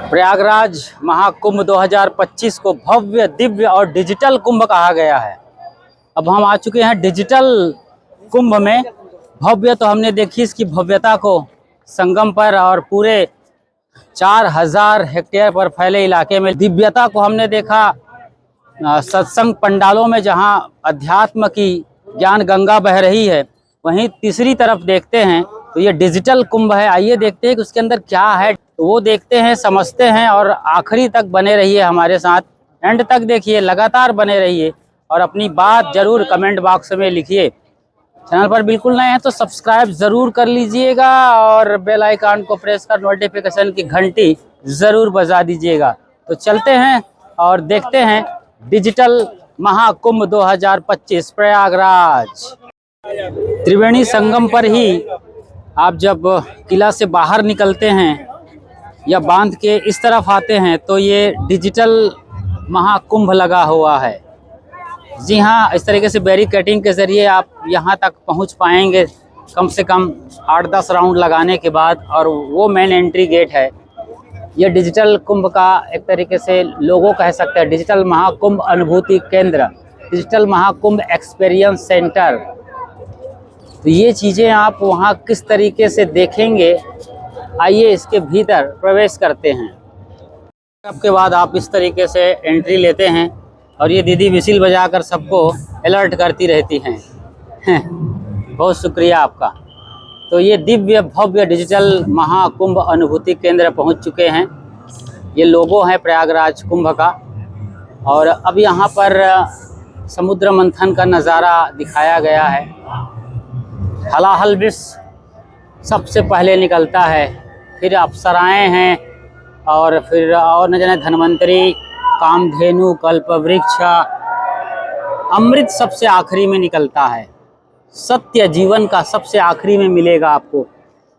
प्रयागराज महाकुंभ 2025 को भव्य, दिव्य और डिजिटल कुंभ कहा गया है। अब हम आ चुके हैं डिजिटल कुंभ में। भव्य तो हमने देखी इसकी भव्यता को संगम पर और पूरे 4000 हेक्टेयर पर फैले इलाके में। दिव्यता को हमने देखा सत्संग पंडालों में, जहां अध्यात्म की ज्ञान गंगा बह रही है। वहीं तीसरी तरफ देखते हैं तो ये डिजिटल कुंभ है। आइए देखते हैं कि उसके अंदर क्या है, तो वो देखते हैं, समझते हैं और आखिरी तक बने रहिए हमारे साथ। एंड तक देखिए, लगातार बने रहिए और अपनी बात जरूर कमेंट बॉक्स में लिखिए। चैनल पर बिल्कुल नए हैं तो सब्सक्राइब ज़रूर कर लीजिएगा और बेल आइकन को प्रेस कर नोटिफिकेशन की घंटी ज़रूर बजा दीजिएगा। तो चलते हैं और देखते हैं डिजिटल महाकुंभ 2025 प्रयागराज। त्रिवेणी संगम पर ही आप जब किला से बाहर निकलते हैं या बांध के इस तरफ आते हैं तो ये डिजिटल महाकुंभ लगा हुआ है। जी हाँ, इस तरीके से बैरिकेडिंग के ज़रिए आप यहाँ तक पहुँच पाएंगे कम से कम 8-10 राउंड लगाने के बाद, और वो मेन एंट्री गेट है। ये डिजिटल कुंभ का एक तरीके से लोगो कह सकते हैं, डिजिटल महाकुंभ अनुभूति केंद्र, डिजिटल महाकुंभ एक्सपीरियंस सेंटर। तो ये चीज़ें आप वहाँ किस तरीके से देखेंगे, आइए इसके भीतर प्रवेश करते हैं। उसके बाद आप इस तरीके से एंट्री लेते हैं और ये दीदी विसिल बजाकर सबको अलर्ट करती रहती हैं। बहुत शुक्रिया आपका। तो ये दिव्य भव्य डिजिटल महाकुंभ अनुभूति केंद्र पहुंच चुके हैं। ये लोगो है प्रयागराज कुंभ का। और अब यहाँ पर समुद्र मंथन का नज़ारा दिखाया गया है। हलाहल विष सबसे पहले निकलता है, फिर अप्सराएँ हैं और फिर और न जाने धन्वंतरी, कामधेनु, कल्पवृक्ष, अमृत सबसे आखिरी में निकलता है। सत्य जीवन का सबसे आखिरी में मिलेगा आपको।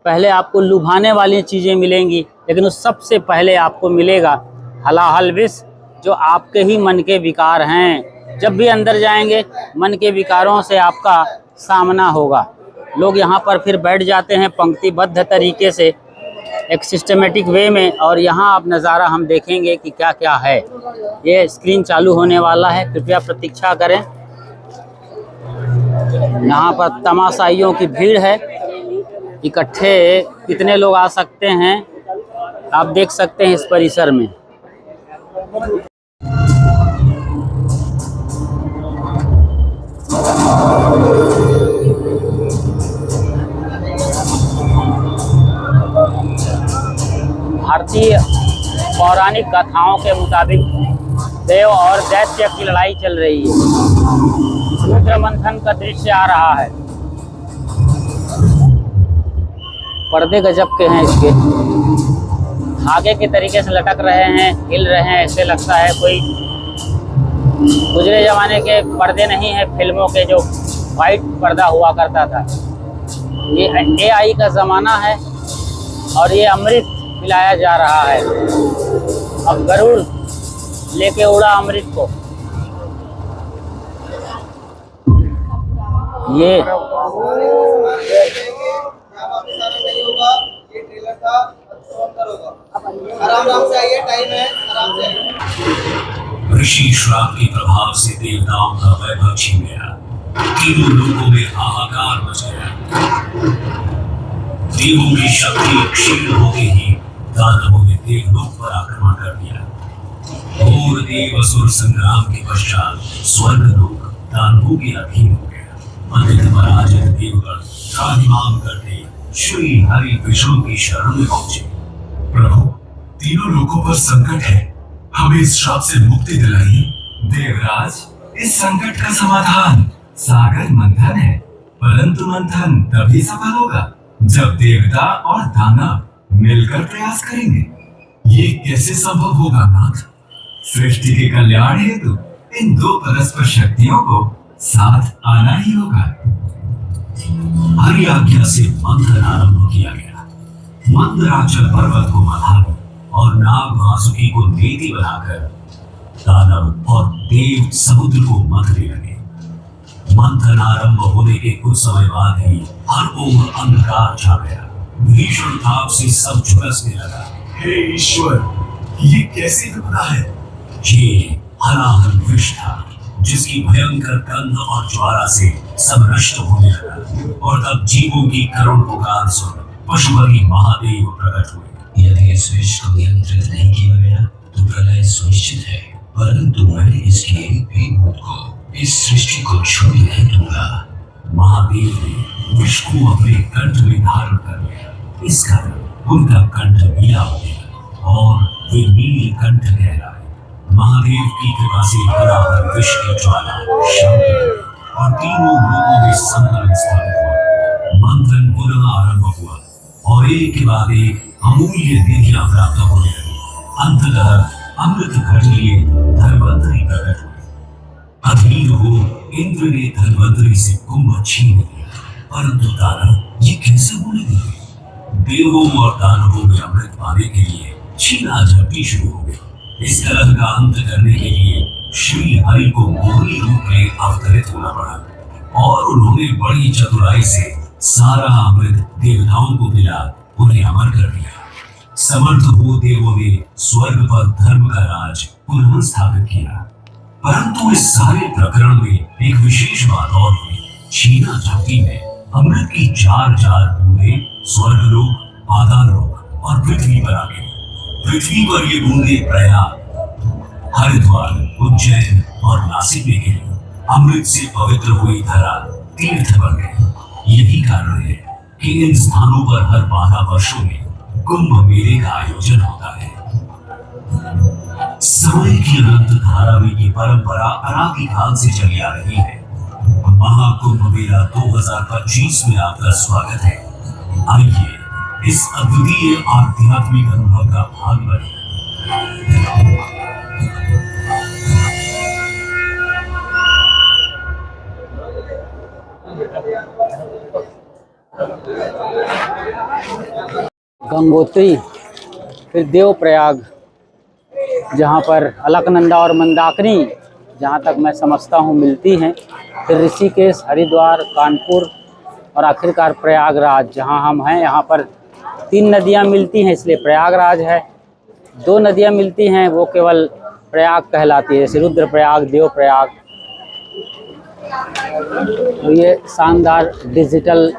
पहले आपको लुभाने वाली चीज़ें मिलेंगी, लेकिन उस सबसे पहले आपको मिलेगा हलाहल विष, जो आपके ही मन के विकार हैं। जब भी अंदर जाएंगे मन के विकारों से आपका सामना होगा। लोग यहाँ पर फिर बैठ जाते हैं पंक्तिबद्ध तरीके से, एक सिस्टमेटिक वे में, और यहाँ आप नज़ारा हम देखेंगे कि क्या क्या है। ये स्क्रीन चालू होने वाला है, कृपया प्रतीक्षा करें। यहाँ पर तमाशाइयों की भीड़ है। इकट्ठे कितने लोग आ सकते हैं आप देख सकते हैं इस परिसर में। भारतीय पौराणिक कथाओं के मुताबिक देव और दैत्य की लड़ाई चल रही है। समुद्र मंथन का दृश्य आ रहा है। पर्दे गजब के हैं इसके, धागे के तरीके से लटक रहे हैं, हिल रहे हैं। ऐसे लगता है कोई गुजरे जमाने के पर्दे नहीं है, फिल्मों के जो वाइट पर्दा हुआ करता था। ये AI का ज़माना है और ये अमृत मिलाया जा रहा है। अब गरुड़ लेके उड़ा अमृत को। ये आराम से आइए, टाइम है, आराम से। ऋषि श्राप के प्रभाव से देवताओं का वैभव छिन गया। तीनों लोगों में हाहाकार मच गया। देवों की शक्ति क्षीण होते ही दानवों ने देवलोक पर आक्रमण कर दिया। घोर देव असुर संग्राम के पश्चात स्वर्गलोक दानवों के अधीन हो गया। अंत पराजित देवगण त्राहिमाम करते श्री हरि विष्णु की शरण में पहुंचे। प्रभु, तीनों लोगों पर संकट है, हमें इस श्राप से मुक्ति दिलाइए। देवराज, इस संकट का समाधान सागर मंथन है, परंतु मंथन तभी सफल होगा जब देवता और दानव मिलकर प्रयास करेंगे। ये कैसे संभव होगा नाथ? सृष्टि के कल्याण हेतु इन दो परस्पर शक्तियों को साथ आना ही होगा। हरि आज्ञा से मंथन आरंभ किया गया। मंदराचल पर्वत को मधाने और नाग वासुकी को नेति बनाकर दानव और देव समुद्र को मथने लगे। मंथन आरंभ होने के कुछ समय बाद ही हर ओर अंधकार छा गया। भीषण ताप से सब झुलसने लगा। हे ईश्वर, ये कैसी विपदा है? ये हलाहल विष था जिसकी भयंकर गंध और ज्वाला से सब नष्ट होने लगा। और तब जीवों की करुण पुकार सुन पशुपति महादेव प्रकट हुए। यदि इस विष को नियंत्रित नहीं किया गया तो प्रलय सुनिश्चित है, परंतु मैं इसके एक भी भूत को इस सृष्टि को छोड़ने नहीं दूंगा। महादेव ने विष को अपने कंठ में धारण कर लिया। इस कारण उनका कंठ नीला हो गया और वे नील कंठ कहलाए। महादेव की कृपा से हलाहल विष की ज्वाला शांत हुई और तीनों लोगों में संतुलन स्थापित हुआ। मंथन पुनः आरंभ हुआ और एक के बाद एक अमूल्य निधियां प्राप्त होने लगी। अंततः अमृत घट लिए धन्वंतरी प्रकट हुए। अधीर हो इंद्र ने धन्वंतरी से कुंभ छीन लिया, परंतु दानव ये कैसे होने दिए? देवों और दानवों में अमृत पाने के लिए छीना झपटी शुरू हो गई। इस कलह का अंत करने के लिए श्री हरि को मोहनी रूप में अवतरित होना पड़ा और उन्होंने बड़ी चतुराई से सारा अमृत देवताओं को पिला उन्हें अमर कर दिया। समर्थ हो देवों ने स्वर्ग पर धर्म का राज पुनः स्थापित किया। परंतु इस सारे प्रकरण में एक विशेष बात और हुई। छीना झपटी में अमृत की चार बूंदें स्वर्गलोक, पाताललोक और पृथ्वी पर आ गई। पृथ्वी पर ये बूंदें प्रयाग, हरिद्वार, उज्जैन और नासिक में गिरी। अमृत से पवित्र हुई धरा तीर्थ बन गई। यही कारण है कि इन स्थानों पर हर 12 वर्षों में कुंभ मेले का आयोजन होता है। समय की अनंत धारा में ये परंपरा अनादिकाल से चली आ रही है। महाकुंभ मेला 2025 में आपका स्वागत है। आइए इस अद्वितीय आध्यात्मिक अनुभव का भाग बने। गंगोत्री, फिर देवप्रयाग, जहाँ पर अलकनंदा और मंदाकिनी जहाँ तक मैं समझता हूँ मिलती हैं, फिर ऋषिकेश, हरिद्वार, कानपुर और आखिरकार प्रयागराज जहाँ हम हैं। यहाँ पर 3 नदियाँ मिलती हैं इसलिए प्रयागराज है। 2 नदियाँ मिलती हैं वो केवल प्रयाग कहलाती है, जैसे रुद्रप्रयाग, देवप्रयाग। तो ये शानदार डिजिटल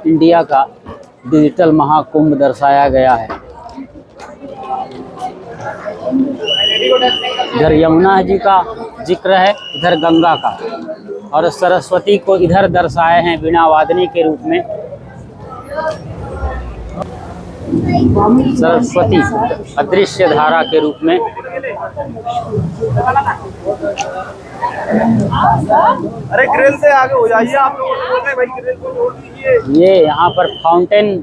इंडिया का डिजिटल महाकुंभ दर्शाया गया है। इधर यमुना जी का जिक्र है, इधर गंगा का, और सरस्वती को इधर दर्शाए हैं वीणा वादनी के रूप में। सरस्वती अदृश्य धारा के रूप में। अरे ग्रिल से आगे हो जाइए आप लोग, भाई ग्रिल को छोड़ दीजिए। ये यहाँ पर फाउंटेन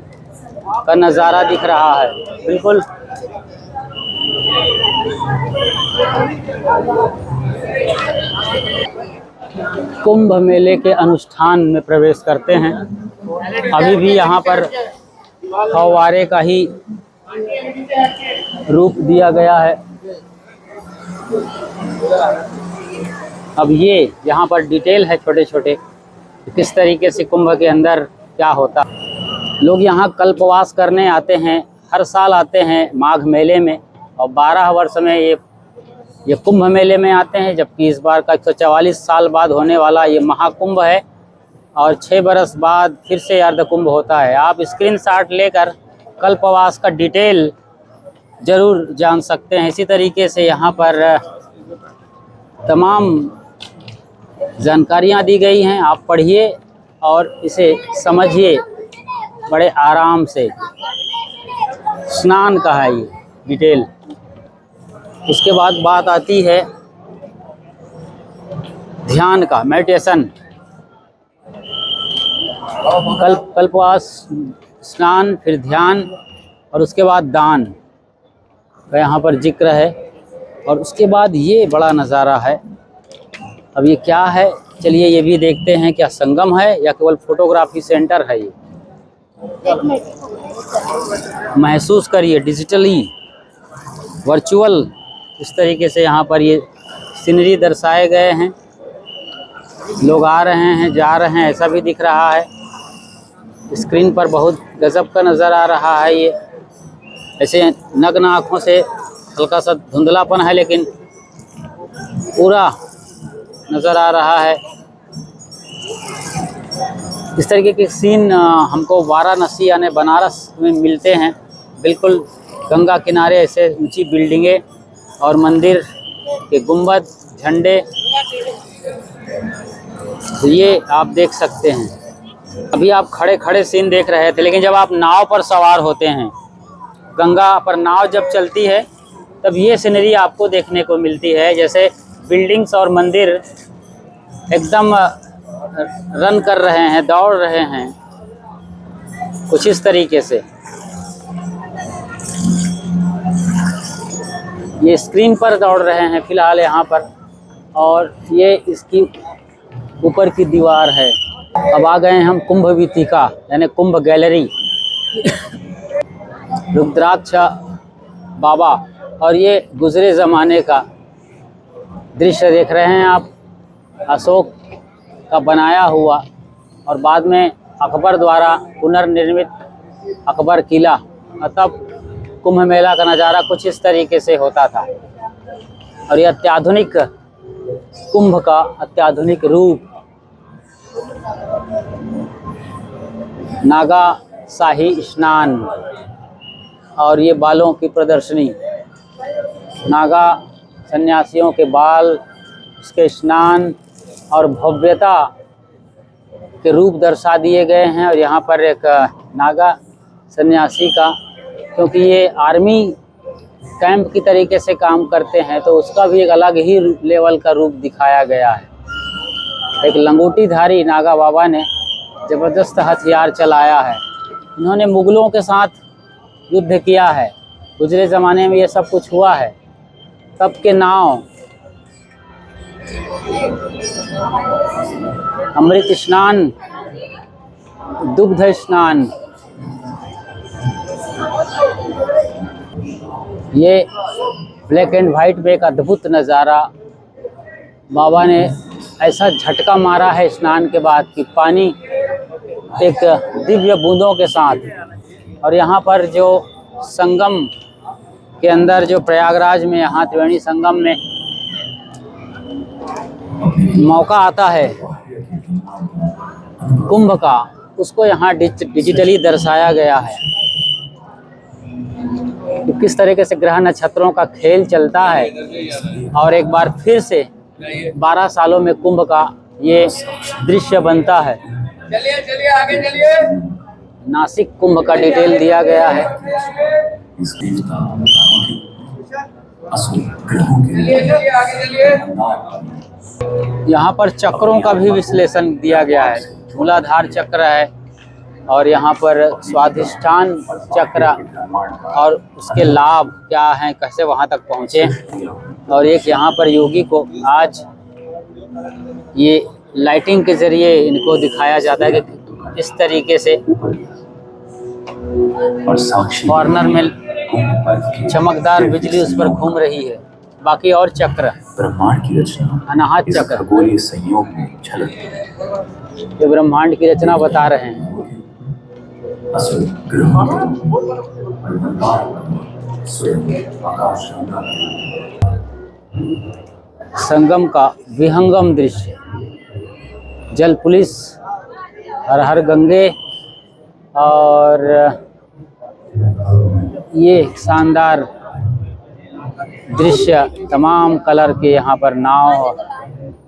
का नज़ारा दिख रहा है बिल्कुल। कुंभ मेले के अनुष्ठान में प्रवेश करते हैं। अभी भी यहाँ पर फव्वारे का ही रूप दिया गया है। अब ये यहाँ पर डिटेल है छोटे छोटे, किस तरीके से कुंभ के अंदर क्या होता। लोग यहाँ कल्पवास करने आते हैं, हर साल आते हैं माघ मेले में, और 12 वर्ष में ये कुंभ मेले में आते हैं। जबकि इस बार का 144 साल बाद होने वाला ये महाकुंभ है, और 6 बरस बाद फिर से अर्धकुंभ होता है। आप स्क्रीनशॉट लेकर कल्पवास का डिटेल ज़रूर जान सकते हैं। इसी तरीके से यहाँ पर तमाम जानकारियाँ दी गई हैं, आप पढ़िए और इसे समझिए बड़े आराम से। स्नान का है ये डिटेल। उसके बाद बात आती है ध्यान का, मेडिटेशन। कल्पवास, स्नान, फिर ध्यान और उसके बाद दान का यहाँ पर जिक्र है। और उसके बाद ये बड़ा नज़ारा है। अब ये क्या है, चलिए ये भी देखते हैं। क्या संगम है या केवल फोटोग्राफी सेंटर है? ये महसूस करिए डिजिटली, वर्चुअल, इस तरीके से यहाँ पर ये सीनरी दर्शाए गए हैं। लोग आ रहे हैं, जा रहे हैं, ऐसा भी दिख रहा है। स्क्रीन पर बहुत गजब का नज़र आ रहा है। ये ऐसे नग्न आँखों से हल्का सा धुंधलापन है लेकिन पूरा नज़र आ रहा है। इस तरीके के सीन हमको वाराणसी यानी बनारस में मिलते हैं। बिल्कुल गंगा किनारे ऐसे ऊंची बिल्डिंगें और मंदिर के गुंबद, झंडे, तो ये आप देख सकते हैं। अभी आप खड़े खड़े सीन देख रहे थे, लेकिन जब आप नाव पर सवार होते हैं, गंगा पर नाव जब चलती है तब ये सीनरी आपको देखने को मिलती है। जैसे बिल्डिंग्स और मंदिर एकदम रन कर रहे हैं, दौड़ रहे हैं, कुछ इस तरीके से। ये स्क्रीन पर दौड़ रहे हैं फिलहाल यहाँ पर, और ये इसकी ऊपर की दीवार है। अब आ गए हैं हम कुंभ वीथिका यानी कुंभ गैलरी। रुद्राक्ष बाबा, और ये गुजरे ज़माने का दृश्य देख रहे हैं आप, अशोक का बनाया हुआ और बाद में अकबर द्वारा पुनर्निर्मित अकबर किला। तब कुंभ मेला का नज़ारा कुछ इस तरीके से होता था। और ये अत्याधुनिक कुंभ का अत्याधुनिक रूप, नागा शाही स्नान, और ये बालों की प्रदर्शनी। नागा सन्यासियों के बाल, उसके स्नान और भव्यता के रूप दर्शा दिए गए हैं। और यहाँ पर एक नागा सन्यासी का, क्योंकि ये आर्मी कैंप की तरीके से काम करते हैं, तो उसका भी एक अलग ही लेवल का रूप दिखाया गया है। एक लंगोटीधारी नागा बाबा ने ज़बरदस्त हथियार चलाया है। इन्होंने मुग़लों के साथ युद्ध किया है। गुजरे ज़माने में ये सब कुछ हुआ है। तब के नाव, अमृत स्नान, दुग्ध स्नान, ये ब्लैक एंड वाइट में एक अद्भुत नज़ारा। बाबा ने ऐसा झटका मारा है स्नान के बाद कि पानी एक दिव्य बूंदों के साथ। और यहाँ पर जो संगम के अंदर, जो प्रयागराज में यहाँ त्रिवेणी संगम में मौका आता है कुंभ का, उसको यहाँ डिजिटली दर्शाया गया है कि किस तरीके से ग्रह नक्षत्रों का खेल चलता है। और एक बार फिर से 12 सालों में कुंभ का ये दृश्य बनता है। चलिए चलिए आगे चलिए। नासिक कुंभ का डिटेल दिया गया है। चलिए चलिए आगे चलिए। यहाँ पर चक्रों का भी विश्लेषण दिया गया है। मूलाधार चक्र है, और यहाँ पर स्वाधिष्ठान चक्र और उसके लाभ क्या हैं, कैसे वहाँ तक पहुँचे। और एक यहाँ पर योगी को आज ये लाइटिंग के ज़रिए इनको दिखाया जाता है कि इस तरीके से कॉर्नर में चमकदार बिजली उस पर घूम रही है। बाकी और चक्र, ब्रह्मांड की रचना अनाहत इस चक्र, खगोलीय संयोग में झलकती है। ये ब्रह्मांड की रचना बता रहे हैं। असुर ग्रहों स्वयं आकाश गंगा संगम का विहंगम दृश्य, जल पुलिस, हर हर गंगे, और ये शानदार दृश्य, तमाम कलर के यहाँ पर नाव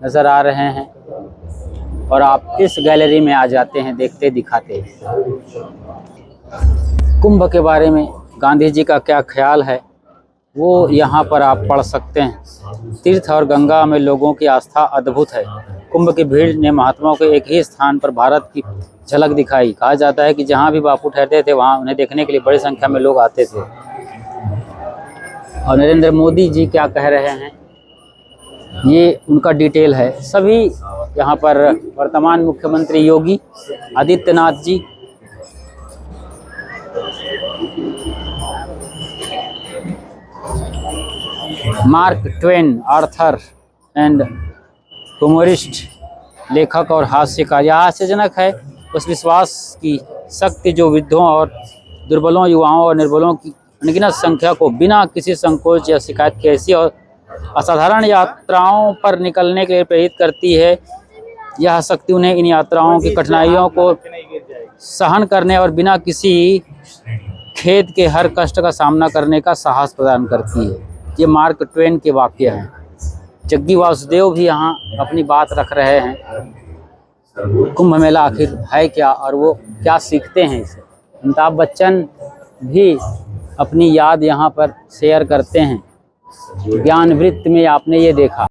नज़र आ रहे हैं। और आप इस गैलरी में आ जाते हैं, देखते दिखाते। कुंभ के बारे में गांधी जी का क्या ख्याल है वो यहाँ पर आप पढ़ सकते हैं। तीर्थ और गंगा में लोगों की आस्था अद्भुत है। कुंभ की भीड़ ने महात्माओं के एक ही स्थान पर भारत की झलक दिखाई। कहा जाता है कि जहाँ भी बापू ठहरते थे वहाँ उन्हें देखने के लिए बड़ी संख्या में लोग आते थे। और नरेंद्र मोदी जी क्या कह रहे हैं, ये उनका डिटेल है। सभी यहाँ पर वर्तमान मुख्यमंत्री Yogi Adityanath ji, Mark Twain, author and humorist, लेखक और हास्यकार। यह हास्यजनक है उस विश्वास की शक्ति जो वृद्धों और दुर्बलों, युवाओं और निर्बलों की अनगिनत संख्या को बिना किसी संकोच या शिकायत के ऐसी और असाधारण यात्राओं पर निकलने के लिए प्रेरित करती है। यह शक्ति उन्हें इन यात्राओं की कठिनाइयों को सहन करने और बिना किसी खेद के हर कष्ट का सामना करने का साहस प्रदान करती है। ये मार्क ट्वेन के वाक्य हैं। जग्गी वासुदेव भी यहाँ अपनी बात रख रहे हैं। कुंभ मेला आखिर है क्या और वो क्या सीखते हैं इसे। अमिताभ बच्चन भी अपनी याद यहाँ पर शेयर करते हैं। ज्ञान वृत्त में आपने ये देखा।